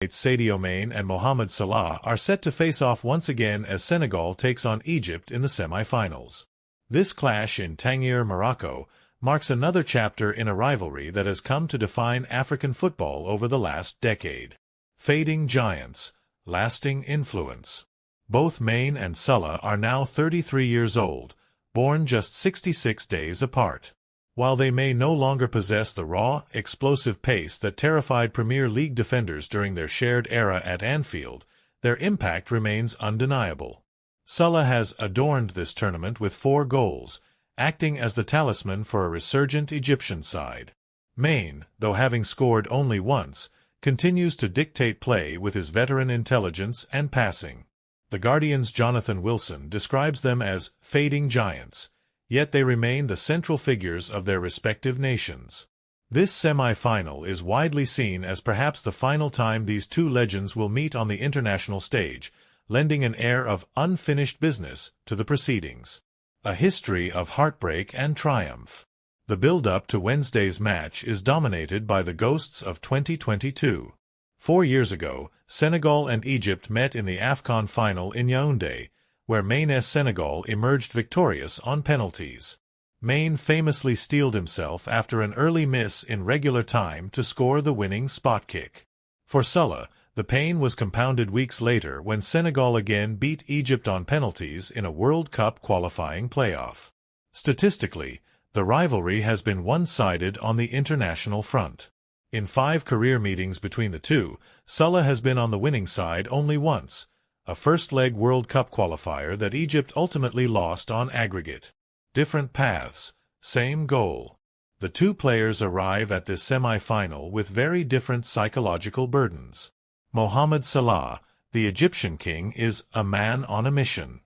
Sadio Mane and Mohamed Salah are set to face off once again as Senegal takes on Egypt in the semi-finals. This clash in Tangier, Morocco, marks another chapter in a rivalry that has come to define African football over the last decade. Fading giants, lasting influence. Both Mane and Salah are now 33 years old, born just 66 days apart. While they may no longer possess the raw, explosive pace that terrified Premier League defenders during their shared era at Anfield, their impact remains undeniable. Salah has adorned this tournament with 4 goals, acting as the talisman for a resurgent Egyptian side. Mane, though having scored only once, continues to dictate play with his veteran intelligence and passing. The Guardian's Jonathan Wilson describes them as fading giants, yet they remain the central figures of their respective nations. This semi-final is widely seen as perhaps the final time these two legends will meet on the international stage, lending an air of unfinished business to the proceedings. A history of heartbreak and triumph. The build-up to Wednesday's match is dominated by the ghosts of 2022. 4 years ago, Senegal and Egypt met in the AFCON final in Yaoundé, where Mane's Senegal emerged victorious on penalties. Mane famously steeled himself after an early miss in regular time to score the winning spot kick. For Salah, the pain was compounded weeks later when Senegal again beat Egypt on penalties in a World Cup qualifying playoff. Statistically, the rivalry has been one-sided on the international front. In 5 career meetings between the two, Salah has been on the winning side only once, a first-leg World Cup qualifier that Egypt ultimately lost on aggregate. Different paths, same goal. The two players arrive at this semi-final with very different psychological burdens. Mohamed Salah, the Egyptian king, is a man on a mission.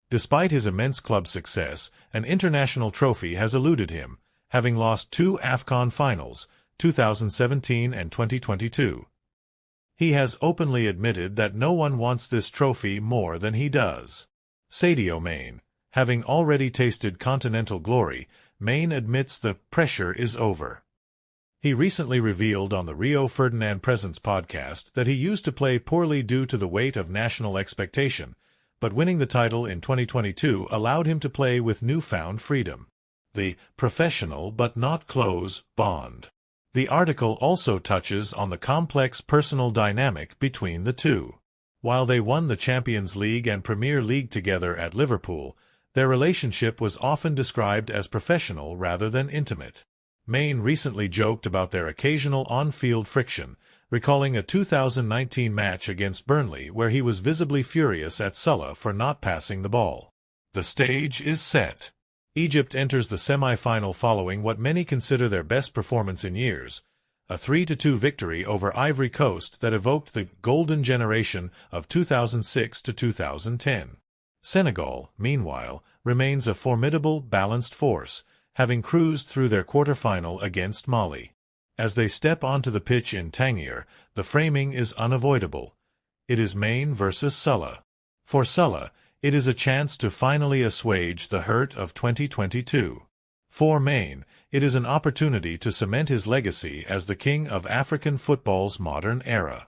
Despite his immense club success, an international trophy has eluded him, having lost 2 AFCON finals, 2017 and 2022. He has openly admitted that no one wants this trophy more than he does. Sadio Mane, having already tasted continental glory, Mane admits the pressure is over. He recently revealed on the Rio Ferdinand Presence podcast that he used to play poorly due to the weight of national expectation, but winning the title in 2022 allowed him to play with newfound freedom. The professional but not close bond. The article also touches on the complex personal dynamic between the two. While they won the Champions League and Premier League together at Liverpool, their relationship was often described as professional rather than intimate. Mane recently joked about their occasional on-field friction, recalling a 2019 match against Burnley where he was visibly furious at Salah for not passing the ball. The stage is set. Egypt enters the semi-final following what many consider their best performance in years, a 3-2 victory over Ivory Coast that evoked the golden generation of 2006 to 2010. Senegal, meanwhile, remains a formidable, balanced force, having cruised through their quarter-final against Mali. As they step onto the pitch in Tangier, the framing is unavoidable. It is Mane versus Salah. For Salah, it is a chance to finally assuage the hurt of 2022. For Mane, it is an opportunity to cement his legacy as the king of African football's modern era.